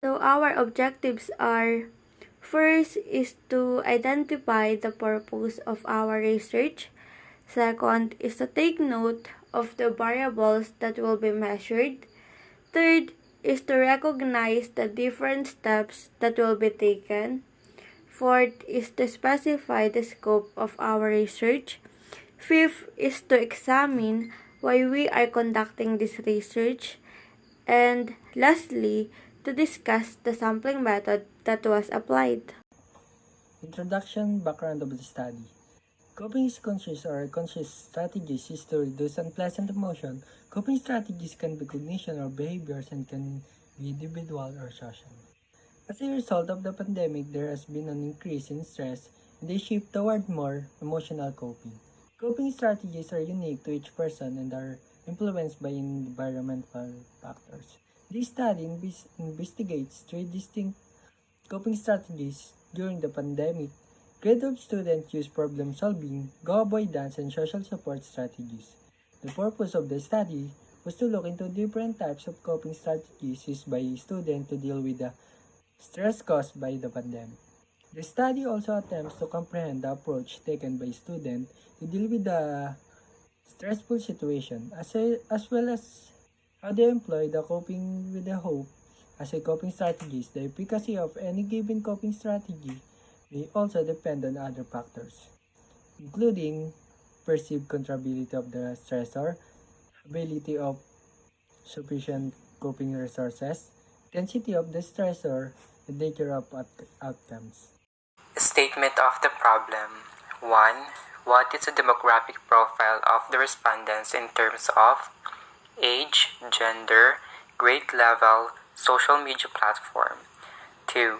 So our objectives are: first is to identify the purpose of our research. Second is to take note of the variables that will be measured. Third is to recognize the different steps that will be taken. Fourth is to specify the scope of our research. Fifth is to examine why we are conducting this research. And lastly, to discuss the sampling method that was applied. Introduction, background of the study. Coping is conscious or conscious strategies used to reduce unpleasant emotion. Coping strategies can be cognition or behaviors and can be individual or social. As a result of the pandemic, there has been an increase in stress and a shift toward more emotional coping. Coping strategies are unique to each person and are influenced by environmental factors. This study investigates three distinct coping strategies during the pandemic. Grade 12 students use problem solving, go avoidance, and social support strategies. The purpose of the study was to look into different types of coping strategies used by students to deal with the stress caused by the pandemic. The study also attempts to comprehend the approach taken by students to deal with the stressful situation, as well as how they employ the coping with the hope as a coping strategies. The efficacy of any given coping strategy may also depend on other factors, including perceived controllability of the stressor, ability of sufficient coping resources, intensity of the stressor, and nature of outcomes. Statement of the problem. 1. What is the demographic profile of the respondents in terms of age, gender, grade level, social media platform? 2.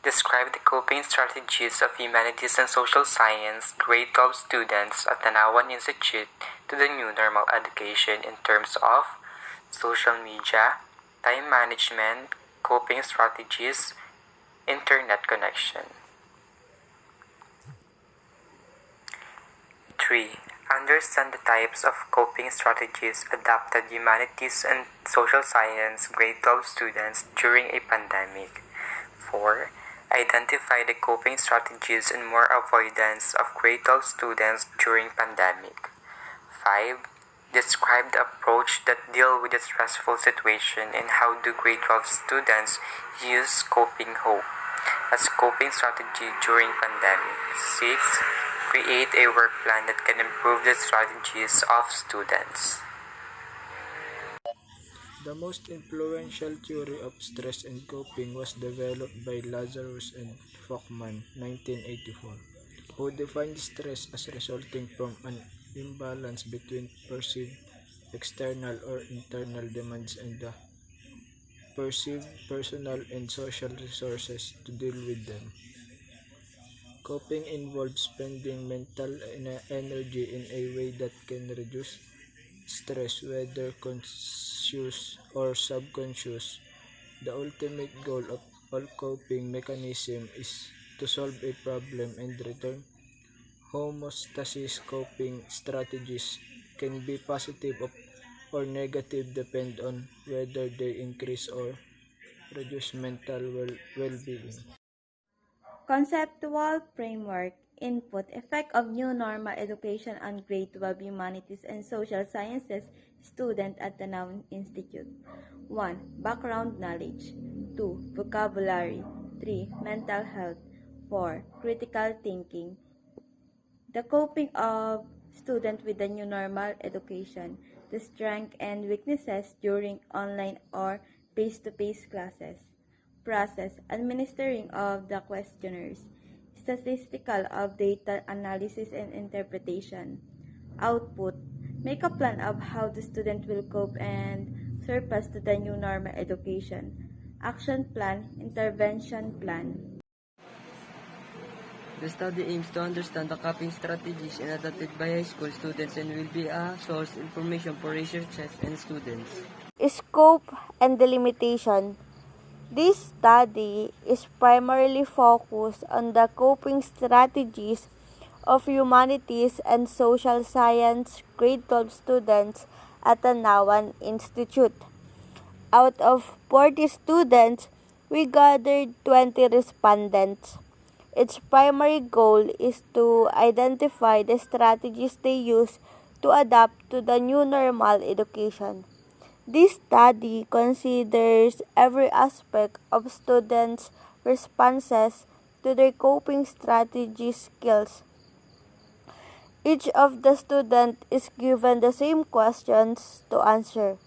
Describe the coping strategies of humanities and social science grade 12 students at Tanawan Institute to the new normal education in terms of social media, time management, coping strategies, internet connection. 3. Understand the types of coping strategies adopted humanities and social science grade 12 students during a pandemic. 4. Identify the coping strategies and more avoidance of grade 12 students during pandemic. 5. Describe the approach that deal with a stressful situation and how do grade 12 students use coping hope as coping strategy during pandemic. 6. Create a work plan that can improve the strategies of students. The most influential theory of stress and coping was developed by Lazarus and Fachman, 1984, who defined stress as resulting from an imbalance between perceived external or internal demands and the perceived personal and social resources to deal with them. Coping involves spending mental energy in a way that can reduce stress, whether conscious or subconscious. The ultimate goal of all coping mechanisms is to solve a problem and return homeostasis. Coping strategies can be positive or negative depend on whether they increase or reduce mental well-being. Conceptual framework. Input. Effect of new normal education on grade 12 humanities and social sciences student at the Noun Institute. 1. Background knowledge. 2. Vocabulary. 3. Mental health. 4. Critical thinking. The coping of student with the new normal education. The strengths and weaknesses during online or face-to-face classes. Process. Administering of the questionnaires. Statistical of data analysis and interpretation. Output. Make a plan of how the student will cope and surpass to the new normal education. Action plan, intervention plan. The study aims to understand the coping strategies adopted by high school students and will be a source of information for researchers and students. Scope and delimitation. This study is primarily focused on the coping strategies of humanities and social science grade 12 students at the Nawan Institute. Out of 40 students, We gathered 20 respondents. Its primary goal is to identify the strategies they use to adapt to the new normal education. This study considers every aspect of students' responses to their coping strategy skills. Each of the students is given the same questions to answer,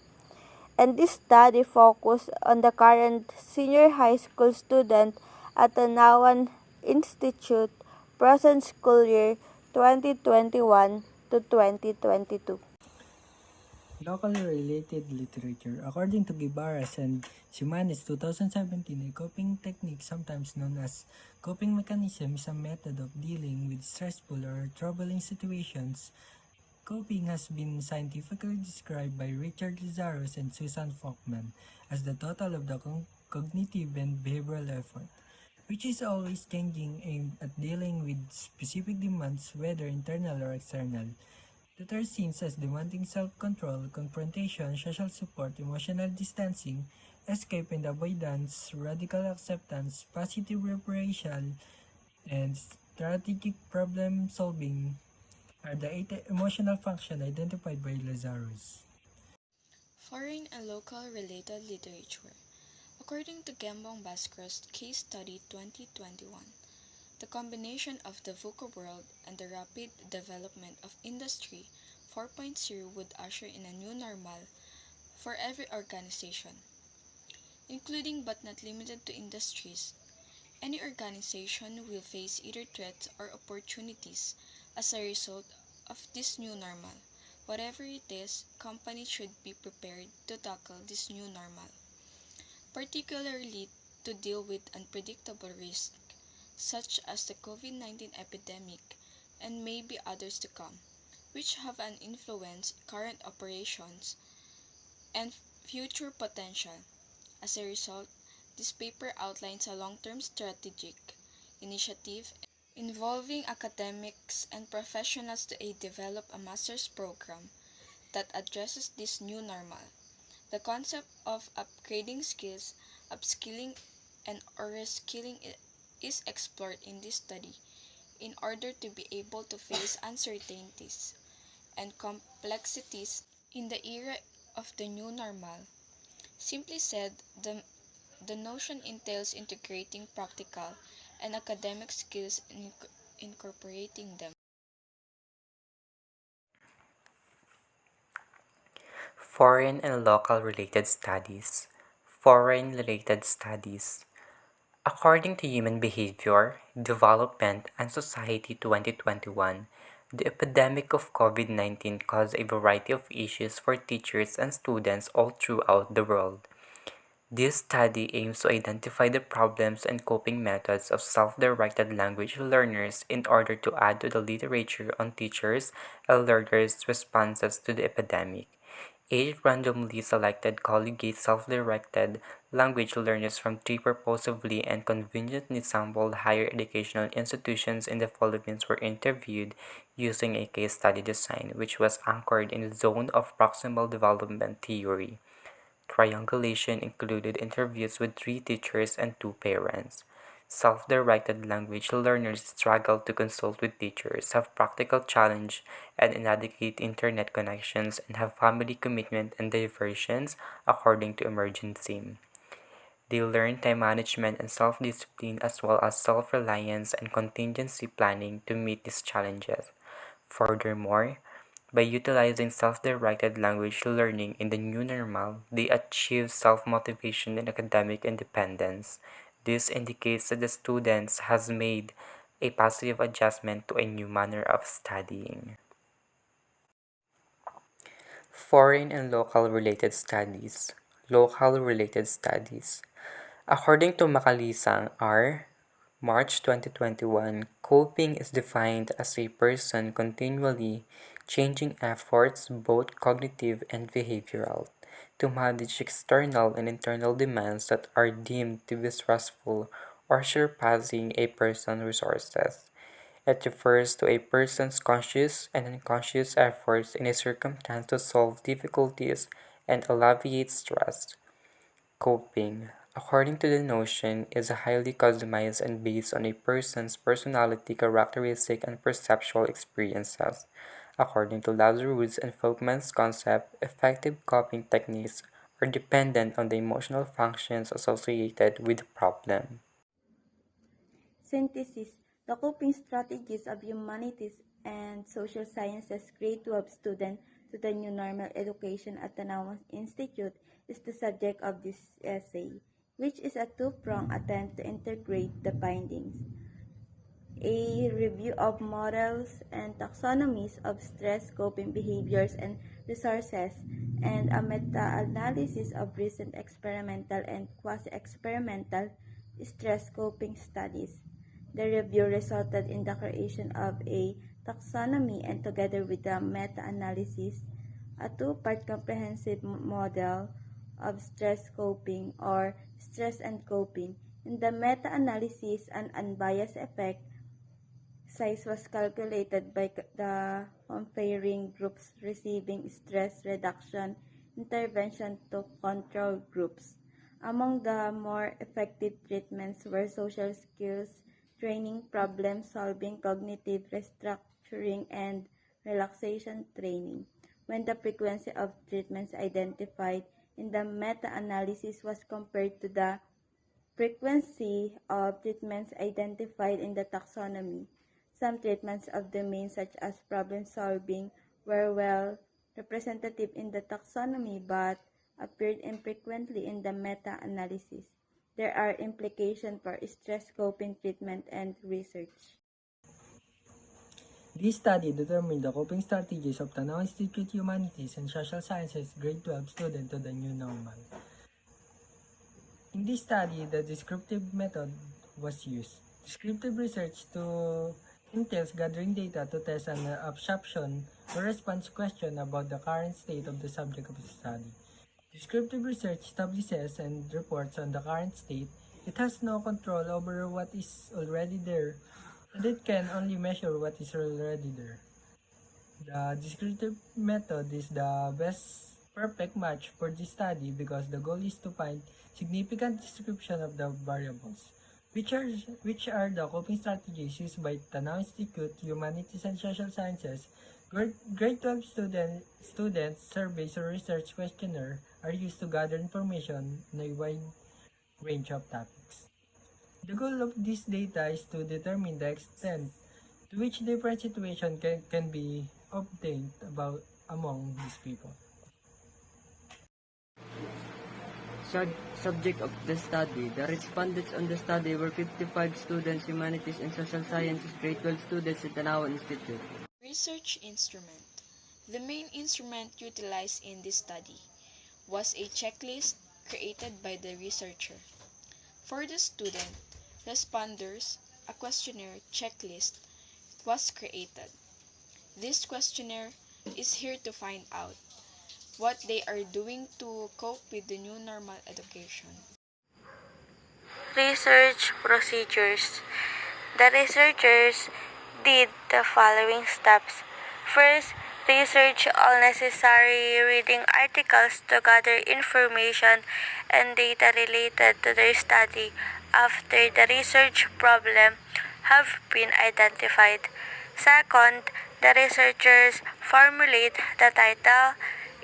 and this study focused on the current senior high school student at the Nawan Institute present school year 2021 to 2022. Locally related literature. According to Guibaras and Simanes 2017, a coping technique, sometimes known as coping mechanism, is a method of dealing with stressful or troubling situations. Coping has been scientifically described by Richard Lazarus and Susan Folkman as the total of the cognitive and behavioral effort, which is always changing, aimed at dealing with specific demands, whether internal or external. The third scenes as demanding self-control, confrontation, social support, emotional distancing, escape and avoidance, radical acceptance, positive reparation, and strategic problem solving are the eight emotional functions identified by Lazarus. Foreign and local related literature. According to Gembong Basker's Case Study 2021, the combination of the VUCA world and the rapid development of Industry 4.0 would usher in a new normal for every organization, including but not limited to industries. Any organization will face either threats or opportunities as a result of this new normal. Whatever it is, companies should be prepared to tackle this new normal, particularly to deal with unpredictable risks such as the COVID-19 epidemic and maybe others to come, which have an influence current operations and future potential. As a result, this paper outlines a long-term strategic initiative involving academics and professionals to develop a master's program that addresses this new normal. The concept of upgrading skills, upskilling, and or reskilling is explored in this study in order to be able to face uncertainties and complexities in the era of the new normal. Simply said, the notion entails integrating practical and academic skills and incorporating them. Foreign and local related studies. Foreign related studies. According to Human Behavior, Development, and Society 2021, the epidemic of COVID-19 caused a variety of issues for teachers and students all throughout the world. This study aims to identify the problems and coping methods of self-directed language learners in order to add to the literature on teachers and learners' responses to the epidemic. Eight randomly selected collegiate self-directed language learners from three purposefully and conveniently sampled higher educational institutions in the Philippines were interviewed using a case study design which was anchored in the zone of proximal development theory. Triangulation included interviews with three teachers and two parents. Self-directed language learners struggle to consult with teachers, have practical challenge and inadequate internet connections, and have family commitment and diversions according to emergency. They learn time management and self-discipline as well as self-reliance and contingency planning to meet these challenges. Furthermore, by utilizing self-directed language learning in the new normal, they achieve self-motivation and academic independence. This indicates that the students has made a positive adjustment to a new manner of studying. Foreign and local related studies. Local related studies. According to Makalisang R. March 2021, coping is defined as a person continually changing efforts, both cognitive and behavioral, to manage external and internal demands that are deemed to be stressful or surpassing a person's resources. It refers to a person's conscious and unconscious efforts in a circumstance to solve difficulties and alleviate stress. Coping. according to the notion, is highly customized and based on a person's personality, characteristic, and perceptual experiences. According to Lazarus and Folkman's concept, effective coping techniques are dependent on the emotional functions associated with the problem. Synthesis: the coping strategies of humanities and social sciences grade 12 student to the new normal education at the Tanawan Institute is the subject of this essay, which is a two-pronged attempt to integrate the findings, a review of models and taxonomies of stress coping behaviors and resources, and a meta-analysis of recent experimental and quasi-experimental stress coping studies. The review resulted in the creation of a taxonomy and, together with the meta-analysis, a two-part comprehensive model of stress coping or stress and coping. In the meta-analysis, an unbiased effect size was calculated by the comparing groups receiving stress reduction intervention to control groups. Among the more effective treatments were social skills training, problem solving, cognitive restructuring, and relaxation training. When the frequency of treatments identified in the meta-analysis was compared to the frequency of treatments identified in the taxonomy, some treatments of domains such as problem solving were well representative in the taxonomy but appeared infrequently in the meta-analysis. There are implications for stress coping treatment and research. This study determined the coping strategies of Tanaw Institute Humanities and Social Sciences grade 12 student to the new normal. In this study, the descriptive method was used. Descriptive research entails gathering data to test an assumption or response question about the current state of the subject of the study. Descriptive research establishes and reports on the current state. It has no control over what is already there, and it can only measure what is already there. The descriptive method is the best perfect match for this study because the goal is to find significant description of the variables, which are the coping strategies used by Tanaw Institute Humanities and Social Sciences. Grade 12 students surveys or research questionnaire are used to gather information on a wide range of topics. The goal of this data is to determine the extent to which different situations can be obtained about among these people. Subject of the study. The respondents on the study were 55 students, humanities and social sciences, grade 12 students at Tanawan Institute. Research instrument. The main instrument utilized in this study was a checklist created by the researcher. For the student responders, a questionnaire checklist was created. This questionnaire is here to find out what they are doing to cope with the new normal education. Research procedures. The researchers did the following steps. First, research all necessary reading articles to gather information and data related to their study after the research problem have been identified. Second, the researchers formulate the title,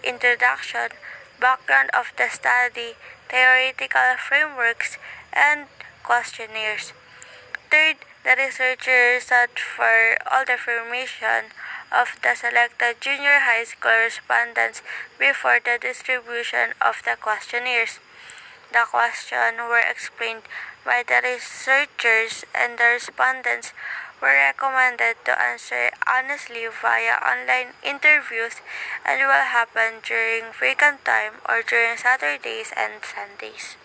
introduction, background of the study, theoretical frameworks, and questionnaires. Third, the researchers sought for all the information of the selected junior high school respondents before the distribution of the questionnaires. The questions were explained by the researchers and the respondents were recommended to answer honestly via online interviews and will happen during vacant time or during Saturdays and Sundays.